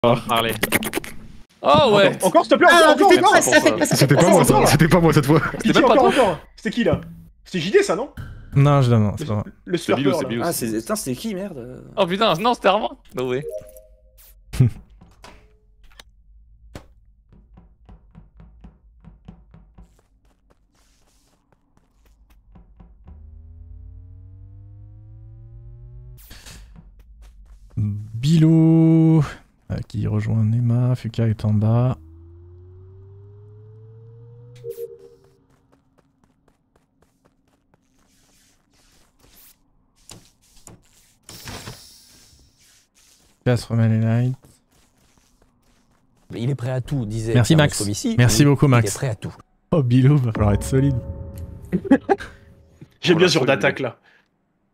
Parler. Oh ouais. Encore s'il te plaît, encore. C'était pas moi cette fois. Encore. C'était qui là? C'était JD ça non? Non, je non, c'est pas moi. Le slurper. Ah c'était qui merde? Oh putain, non c'était Armand. No way. Bilou qui rejoint Nema, Fuka est en bas. Fuka se remet les lights. Il est prêt à tout, disait. Merci Max. Merci beaucoup Max. Il est prêt à tout. Oh Bilou, va falloir être solide. J'aime bien ce genre d'attaque là.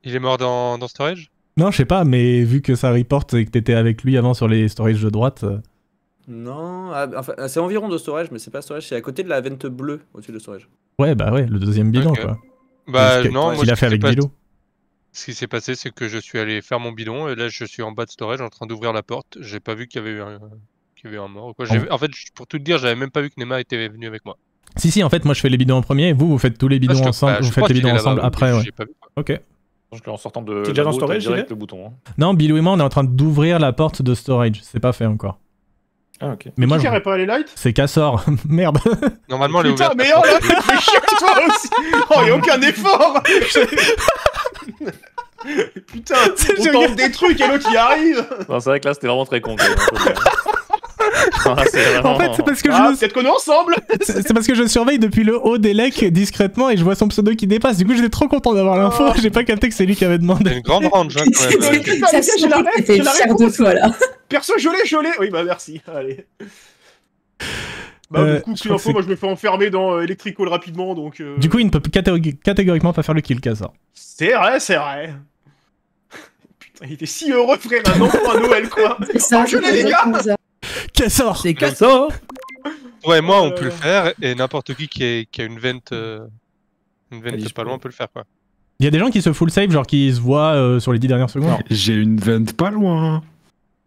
Il est mort dans storage? Non, je sais pas, mais vu que ça reporte et que t'étais avec lui avant sur les storages de droite. Non, enfin, c'est environ de storage, mais c'est pas storage, c'est à côté de la vente bleue au-dessus de storage. Ouais, bah ouais, le deuxième bilan quoi. Bah non, moi il a fait avec Bilou. Ce qui s'est passé, c'est que je suis allé faire mon bidon et là je suis en bas de storage en train d'ouvrir la porte. J'ai pas vu qu'il y avait eu un mort. Quoi. En fait, pour tout te dire, j'avais même pas vu que Nema était venu avec moi. Si, en fait, moi je fais les bidons en premier, vous faites tous les bidons ensemble, vous faites les bidons ensemble après, ouais. Pas vu, ok. En sortant de. T'es déjà dans storage direct le bouton. Non, Bilou et moi on est en train d'ouvrir la porte de storage, c'est pas fait encore. Ah ok. Mais moi qui a réparé les lights? C'est Cassor, merde. Normalement, elle est ouverte. Putain, mais oh là, tu fais chier toi aussi. Oh, y'a aucun effort. Putain, on tente des trucs et l'autre y arrive. Non, c'est vrai que là c'était vraiment très con. En fait, c'est parce que peut-être qu'on est ensemble. C'est parce que je surveille depuis le haut des lecs discrètement et je vois son pseudo qui dépasse. Du coup, j'étais trop content d'avoir l'info. J'ai pas capté que c'est lui qui avait demandé. C'est une grande range, hein, quand même. Ça se sent que t'étais fier de toi là. Perso, je l'ai. Oui, bah merci. Allez. Bah, du coup, si l'info, moi je me fais enfermer dans Electrical rapidement donc. Du coup, il ne peut catégoriquement pas faire le kill, Cassor. C'est vrai. Putain, il était si heureux, frère, un enfant à Noël quoi. C'est ça, je l'ai, les gars. Cassor. C'est Cassor. Ouais, moi on peut le faire et n'importe qui a une vente pas loin peut le faire quoi. Il y a des gens qui se full save, genre qui se voient sur les 10 dernières secondes. J'ai une vente pas loin.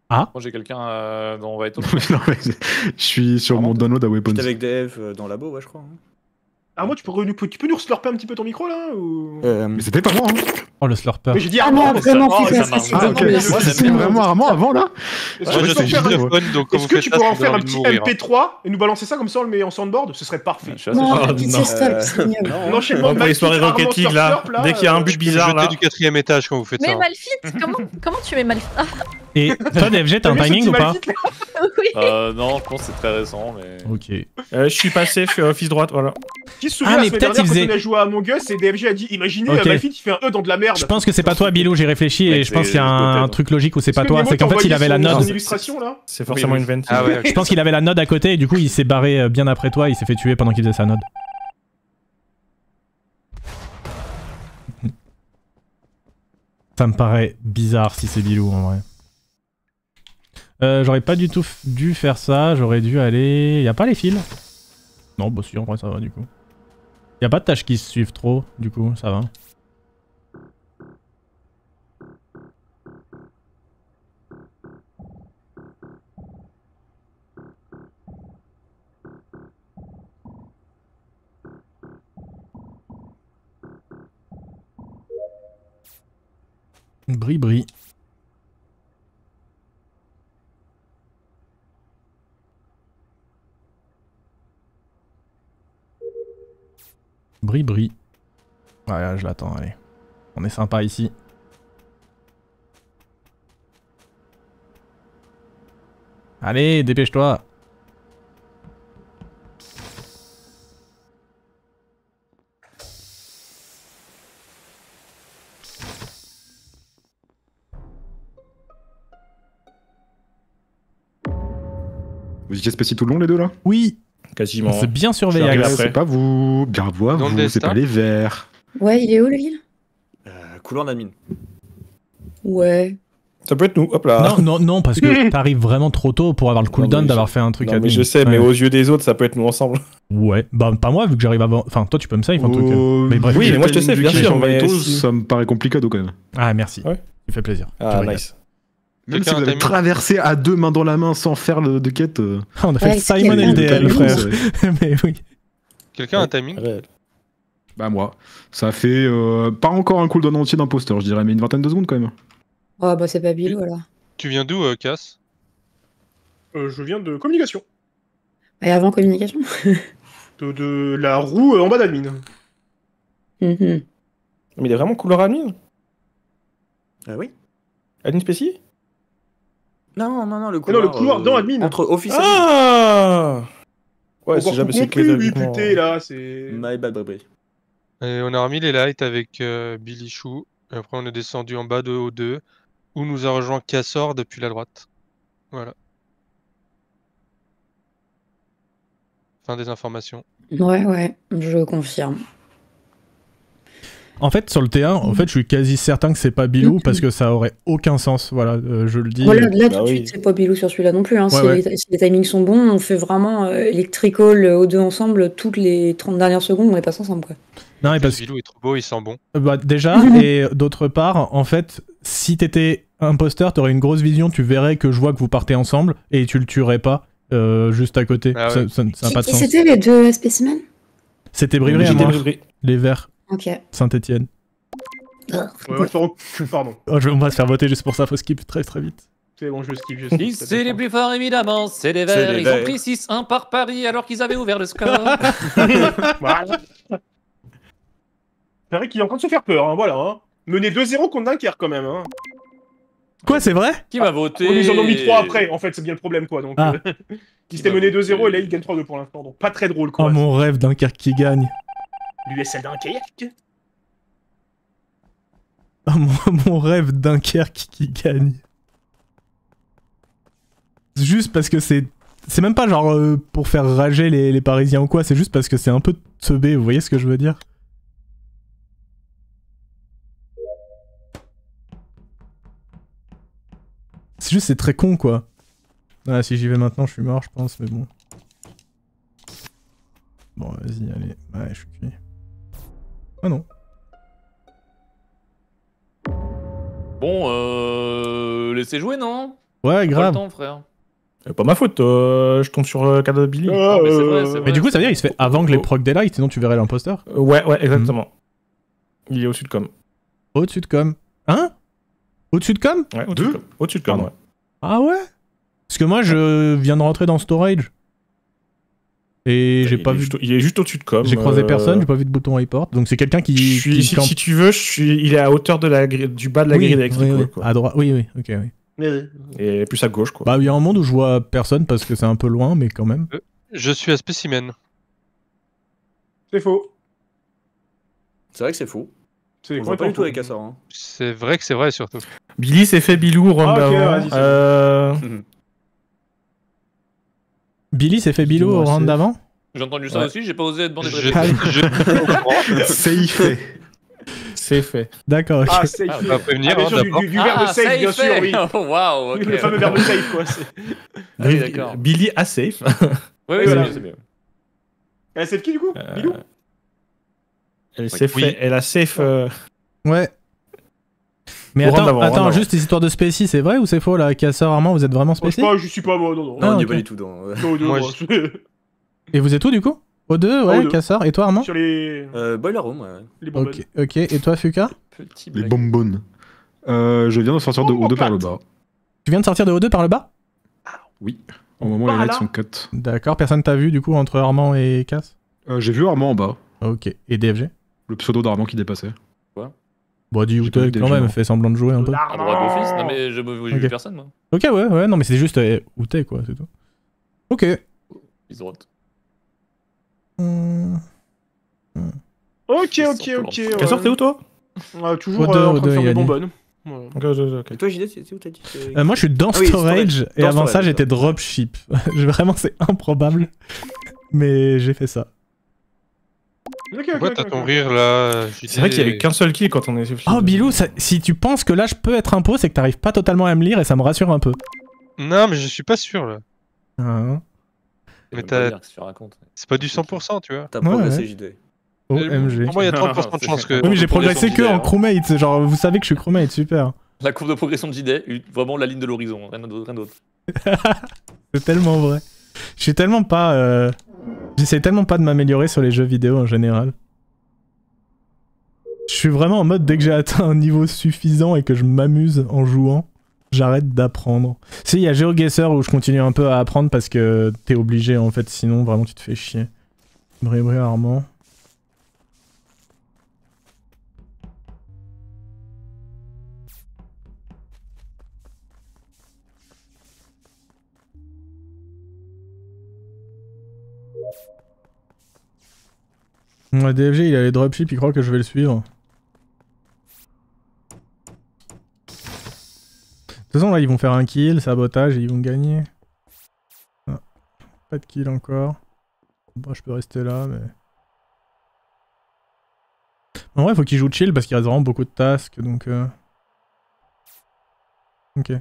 Ah. Moi j'ai quelqu'un dont on va être. Non, mais je suis sur mon download à Weapons. J'étais avec DF dans le labo, ouais, je crois. Ah, moi, tu peux nous slurper un petit peu ton micro là ou... Mais c'était pas moi, hein. Oh, le slurper. Mais j'ai dit Armand, vraiment, c'est vraiment Armand avant là. Est-ce que tu pourrais en faire un petit MP3 et nous balancer ça comme ça on le met en soundboard? Ce serait parfait. Non, c'est stop, c'est mieux. L'enchaînement pour les soirées Rocket League là, dès qu'il y a un but bizarre là. Du 4ème étage quand vous faites ça. Mais Malphite, comment tu mets Malphite? Et toi, DFG, t'as un timing ou pas? Oui. Non, je pense que c'est très récent, mais. Ok. Je suis passé, je suis office droite, voilà. Qui se souvient la semaine dernière quand on a joué à Among Us et DFG a dit imaginez Malphite il fait un E dans de la merde. Je pense que c'est pas toi, Bilou, j'ai réfléchi et je pense qu'il y a un truc logique où c'est pas toi. C'est qu'en fait il avait la node. C'est forcément une vente. Je pense qu'il avait la node à côté et du coup il s'est barré bien après toi, il s'est fait tuer pendant qu'il faisait sa node. Ça me paraît bizarre si c'est Bilou en vrai. J'aurais pas du tout dû faire ça, j'aurais dû aller... Y'a pas les fils? Non, bah si, en vrai ça va du coup. Y'a pas de tâches qui se suivent trop, du coup, ça va. Bri-bri. Bri-bri. Ouais, je l'attends, allez. On est sympa ici. Allez, dépêche-toi. Vous étiez spécial tout le long les deux là? Oui. Quasiment. C'est bien surveillé. C'est pas vous. Bravo à vous, c'est pas les verts. Ouais, il est où le heal? Couloir d'admin. Ouais. Ça peut être nous, hop là. Non, parce que t'arrives vraiment trop tôt pour avoir le cooldown d'avoir fait un truc non, admin. mais je sais, mais aux yeux des autres, ça peut être nous ensemble. Ouais, bah pas moi vu que j'arrive avant. Enfin, toi tu peux me save en tout cas. Mais bref. Oui, mais moi je te sais, bien sûr. Mais ça me paraît compliqué quand même. Ah, merci. Ouais. Ça fait plaisir. Ah, nice. Même si vous avez traversé à 2 mains dans la main sans faire de quête. On a fait le Simon LDL, frère. Mais oui. Quelqu'un a un timing? Bah moi. Ça fait pas encore un cooldown entier d'imposteur, je dirais, mais une vingtaine de secondes quand même. Oh bah c'est pas Bilou alors. Tu viens d'où, Cass? Je viens de communication. Et avant communication de la roue en bas d'admin. Mais il est vraiment couleur admin? Ah oui. Admin spécial? Non, le couloir dans admin. Entre office et Ah ouais, c'est jamais c'est lui, putain, là, c'est... My bad, Bébé. Et on a remis les lights avec Billy Chou. Et après, on est descendu en bas de O2, où nous a rejoint Cassor depuis la droite. Voilà. Fin des informations. Ouais, je confirme. En fait, sur le T1, en fait, je suis quasi certain que c'est pas Bilou parce que ça aurait aucun sens. Voilà, je le dis. Voilà, là, tout de suite, c'est pas Bilou sur celui-là non plus. Hein. Si les timings sont bons, on fait vraiment Electrical O2 ensemble toutes les 30 dernières secondes, on les passe ensemble, quoi. Non, et parce que Bilou est trop beau, il sent bon. Bah, déjà, et d'autre part, en fait, si t'étais imposteur, t'aurais une grosse vision, tu verrais que je vois que vous partez ensemble et tu le tuerais pas juste à côté. Ah ouais. Ça n'a pas de Qui sens. c'était les deux spécimens? C'était Brivry à moi. Les verts. Ok. Saint-Etienne. Pardon. Oh, on va se faire voter juste pour ça, faut skip très vite. C'est bon, je skip. C'est les plus forts, évidemment, c'est les Verts. Ils ont pris 6-1 par Paris alors qu'ils avaient ouvert le score. Voilà. C'est vrai qu'il est en train de se faire peur, hein, voilà. Hein. Mener 2-0 contre Dunkerque, quand même. Hein. Quoi, c'est vrai? Qui va voter? Ils en ont mis 3 après, en fait, c'est bien le problème, quoi. Donc, il s'était mené 2-0 et là, il gagne 3-2 pour l'instant. Donc, pas très drôle, quoi. Oh, mon rêve, Dunkerque qui gagne. L'USL Dunkerque. Oh, mon rêve, Dunkerque qui gagne. Juste parce que c'est même pas genre pour faire rager les Parisiens ou quoi, c'est juste parce que c'est un peu teubé, vous voyez ce que je veux dire? C'est juste, c'est très con quoi. Ah, si j'y vais maintenant, je suis mort, je pense, mais bon. Bon, vas-y, allez. Ouais, je suis cuit. Ah non. Bon, laissez jouer, non? Ouais, grave. Pas le temps, frère. C'est pas ma faute, je tombe sur cadeau de Billy. Non, mais c'est vrai, c'est vrai. Mais du coup, ça veut dire il se fait avant que les procs des lights, sinon tu verrais l'imposteur. Ouais, exactement. Il est au-dessus de com. Au-dessus de com. Hein? Au-dessus de com? Ouais, au-dessus de com, ouais. Ah ouais? Parce que moi, je viens de rentrer dans storage. Et j'ai pas vu. Il est juste au-dessus de com. J'ai croisé personne, j'ai pas vu de bouton report. Donc c'est quelqu'un qui. Si tu veux, il est à hauteur de du bas de la grille électrique. Oui. À droite, oui, ok, oui. Et plus à gauche, quoi. Bah, il y a un monde où je vois personne parce que c'est un peu loin, mais quand même. Je suis à spécimen. C'est faux. C'est vrai que c'est faux. C'est pas du tout avec Cassor. Hein. C'est vrai que c'est vrai, surtout. Billy s'est fait Bilou round d'avant. Billy s'est fait Bilou au round d'avant? J'ai entendu ça aussi, j'ai pas osé demander de réponse. C'est fait. C'est fait. D'accord, ok. Ah, safe. On va prévenir, bien sûr, du verbe safe, bien sûr, oui. Waouh, ok. Le fameux verbe safe, quoi. Oui, d'accord. Billy a safe. Oui, voilà. c'est bien. Elle a safe qui, du coup? Bilou? Elle a safe. Ouais. Mais attends, juste les histoires de Spécie, c'est vrai ou c'est faux là? Cassor, Armand, vous êtes vraiment Spécie? Je suis pas, moi, non. Non, on n'y est pas du tout dans. Et vous êtes où du coup? O2, ouais, Cassor. Et toi, Armand? Sur les. Boiler Room, ouais. Les bonbonnes. Ok. Et toi, Fuka? Les bonbonnes. Je viens de sortir de O2 par le bas. Tu viens de sortir de O2 par le bas? Oui. Au moment où les lights sont cut. D'accord, personne t'a vu du coup entre Armand et Cass? J'ai vu Armand en bas. Ok. Et DFG? Le pseudo d'Armand qui dépassait. Bon, dis où t'es quand même, fais semblant de jouer un peu. À droite d'office? Non, mais j'ai vu personne, moi. Ok, ouais, non, mais c'est juste où t'es, quoi, c'est tout. Ok. Ils droite. Ok. Cassor, t'es où, toi? Toujours en train de faire des bonbonnes. Et toi, JD, c'est où t'as dit moi, je suis dans storage, et avant ça, j'étais dropship. Vraiment, c'est improbable. Mais j'ai fait ça. Pourquoi t'as ton rire là? C'est vrai qu'il y a eu qu'un seul kill quand on est. Oh Bilou, si tu penses que là je peux être impo, c'est que t'arrives pas totalement à me lire et ça me rassure un peu. Non, mais je suis pas sûr là. Mais c'est pas du 100%, tu vois. T'as progressé, JD. OMG. Pour moi, il y a 30% de chance que. Oui, mais j'ai progressé que en crewmate. Genre, vous savez que je suis crewmate, super. La courbe de progression de JD, vraiment la ligne de l'horizon, rien d'autre. C'est tellement vrai. Je suis tellement pas... J'essaie tellement pas de m'améliorer sur les jeux vidéo en général. Je suis vraiment en mode dès que j'ai atteint un niveau suffisant et que je m'amuse en jouant, j'arrête d'apprendre. Si, il y a GeoGuessr où je continue un peu à apprendre parce que t'es obligé en fait, sinon vraiment tu te fais chier. Bri Armand. Ouais, DFG il a les dropships, il croit que je vais le suivre. De toute façon là ils vont faire un kill, sabotage et ils vont gagner. Ah, pas de kill encore. Bon, je peux rester là mais... En vrai faut qu'ils jouent chill parce qu'il reste vraiment beaucoup de tasks donc... Ok.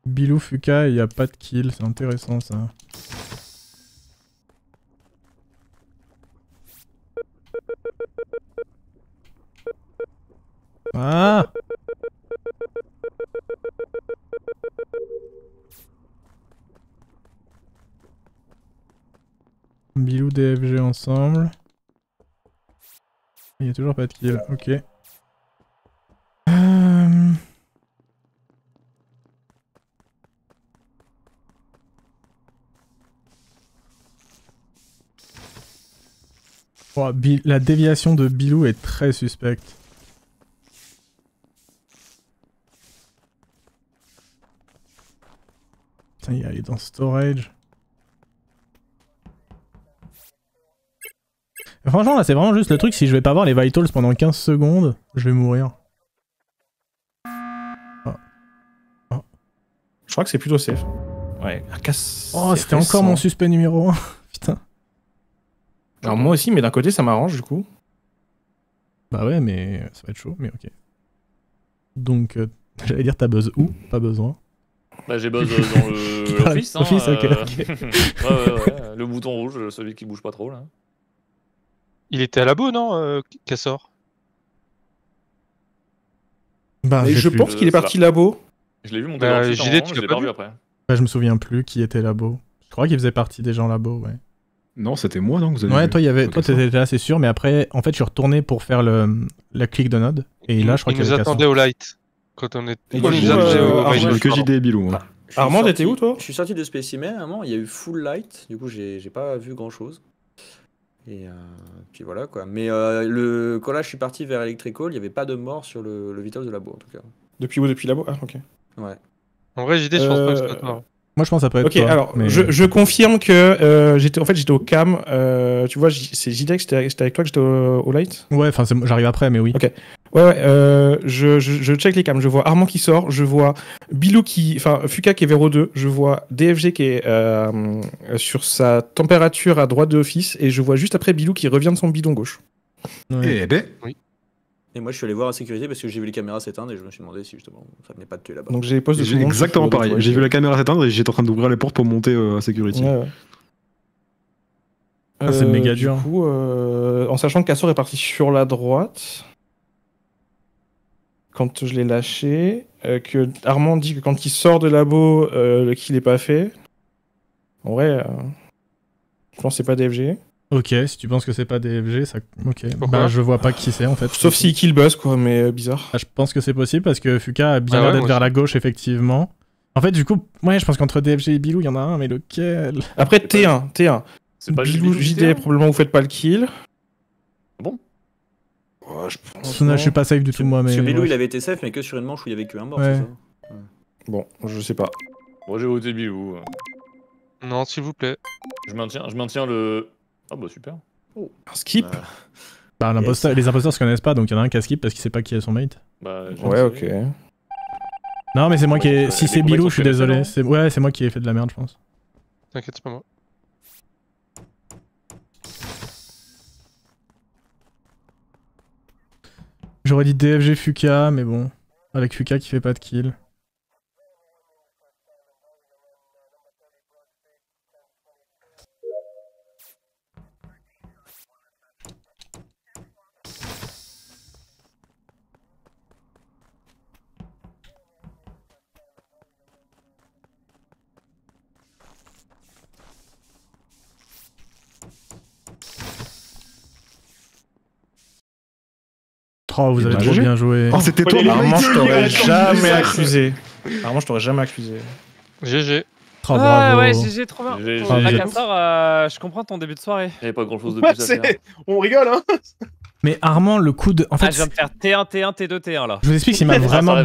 Bilou Fuka il n'y a pas de kill, c'est intéressant ça. Ah! Bilou DFG ensemble. Il n'y a toujours pas de kill, ok. Oh, la déviation de Bilou est très suspecte. Putain, il est dans storage. Et franchement, là, c'est vraiment juste le truc. Si je vais pas avoir les vitals pendant 15 secondes, je vais mourir. Oh. Oh. Je crois que c'est plutôt safe. Ouais, oh, c'était encore mon suspect numéro 1. Putain. Alors, moi aussi, mais d'un côté, ça m'arrange du coup. Bah ouais, mais ça va être chaud, mais ok. Donc, j'allais dire, t'as buzz où? Pas besoin. Bah j'ai buzz dans l'office. Office, ok. Ouais. Le bouton rouge, celui qui bouge pas trop là. Il était à labo, non, Cassor? Bah, je pense qu'il est parti labo. Je l'ai vu monter dans le site, je l'ai pas vu après. Bah, je me souviens plus qui était labo. Je crois qu'il faisait partie des gens labo, ouais. Non, c'était moi, non, que vous avez ouais, vu. toi t'étais là, c'est sûr, mais après, en fait, je suis retourné pour faire la click de node, et là, je crois qu'il nous attendait au light. Quand on était... que JD et Bilou. Hein. Armand, t'étais où, toi? Je suis sorti de spécimen, à un moment, il y a eu full light, du coup, j'ai pas vu grand-chose. Et puis voilà, quoi. Mais quand là, je suis parti vers Electrical, il n'y avait pas de mort sur le vital de labo, en tout cas. Depuis où? Depuis labo? Ah, ok. Ouais. En vrai, JD, je pense pas que c'est mort. Moi je pense que ça peut être ok, alors je confirme que j'étais au cam, tu vois, c'est JDEX, c'était avec toi que j'étais au light? Ouais, enfin j'arrive après, mais oui. Ok. Ouais, je check les cams, je vois Armand qui sort, je vois Bilou enfin Fuka qui est vers O2, je vois DFG qui est sur sa température à droite de office, et je vois juste après Bilou qui revient de son bidon gauche. Ouais. Eh ben. Oui. Et moi, je suis allé voir la sécurité parce que j'ai vu les caméras s'éteindre et je me suis demandé si justement ça venait pas de tuer là-bas. Donc j'ai les postes de tout le monde. Exactement pareil. J'ai vu la caméra s'éteindre et j'étais en train d'ouvrir les portes pour monter à sécurité. Ouais. Ah, c'est méga dur. Du coup, en sachant que Cassor est parti sur la droite, quand je l'ai lâché, que Armand dit que quand il sort de labo, le kill est pas fait. En vrai, je pense que c'est pas DFG. Ok, si tu penses que c'est pas DFG, ça... Ok. Bah je vois pas qui c'est en fait. Sauf s'il kill buzz quoi, mais bizarre. Ah, je pense que c'est possible parce que Fuka a bien l'air d'être vers la gauche effectivement. En fait du coup, ouais je pense qu'entre DFG et Bilou il y en a un, mais lequel? Après T1. C'est pas Bilou, JD, probablement vous faites pas le kill. Bon. Ouais, je pense. Je suis pas safe du tout moi, mais... Parce que Bilou il avait été safe mais que sur une manche où il y avait que un mort, c'est ça? Bon, je sais pas. Moi j'ai voté Bilou. Non, s'il vous plaît. Je maintiens le... Ah bah super. Oh. Un skip. Bah les imposteurs se connaissent pas, donc il y en a un qui a skip parce qu'il sait pas qui est son mate. Bah, ouais, ok. Non mais c'est moi qui ai... Si c'est Bilou, je suis désolé. Ouais, c'est moi qui ai fait de la merde, je pense. T'inquiète, c'est pas moi. J'aurais dit DFG Fuka, mais bon. Avec Fuka qui fait pas de kill. Oh, vous avez trop bien joué. Oh, c'était toi, Armand, je t'aurais jamais accusé. Armand, je t'aurais jamais accusé. GG. Oh, bravo. Ouais, GG, trop bien. Macassar, je comprends ton début de soirée. Il n'y avait pas grand chose de plus à faire. On rigole, hein. Mais Armand, le coup de. En fait, je viens de faire T1, T1, T2, T1 là. Je vous explique, il m'a vraiment.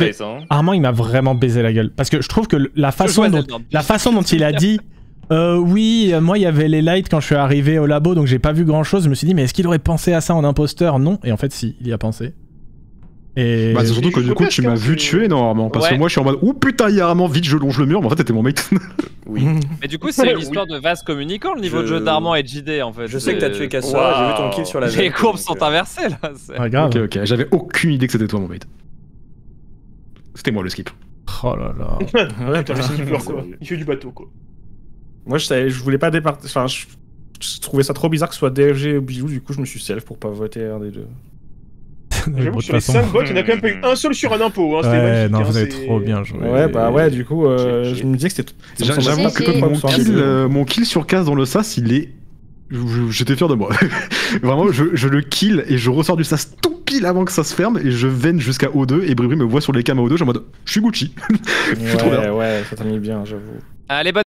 Armand, il m'a vraiment baisé la gueule. Parce que je trouve que la façon dont il a dit. Oui, moi il y avait les lights quand je suis arrivé au labo, donc j'ai pas vu grand chose. Je me suis dit, mais est-ce qu'il aurait pensé à ça en imposteur? Non. Et en fait, si, il y a pensé. Et... Bah, c'est surtout que du coup, tu m'as vu tuer normalement. Parce que moi, je suis en mode, ouh putain, il y a Armand, vite, je longe le mur. Mais en fait, t'étais mon mate. Oui. Mais du coup, c'est une histoire de vase communicant, le niveau de jeu d'Armand et de JD en fait. Je sais que t'as tué Casseur, j'ai vu ton kill sur la veine. Les courbes sont inversées là. Ah, grave. Ok, j'avais aucune idée que c'était toi, mon mate. C'était moi le skip. Oh là là. Ouais, putain, le skipper quoi. Il fait du bateau quoi. Moi, je voulais pas départir. Enfin, je trouvais ça trop bizarre que ce soit DFG ou Bilou, du coup, je me suis self pour pas voter un des deux. J'avoue que sur les 5 votes, il y en a quand même pas eu un seul sur un impôt. Hein. Ouais, non, vous avez trop bien joué. Ouais, bah ouais, du coup, je me disais que c'était. J'avoue que mon kill sur Cass dans le sas, il est. J'étais fier de moi. Vraiment, je le kill et je ressors du sas tout pile avant que ça se ferme et je veine jusqu'à O2 et Bribri me voit sur les cams à O2, je suis en mode je suis Gucci. Je suis trop bien. Ouais, ça t'a mis bien, j'avoue. Allez, bonne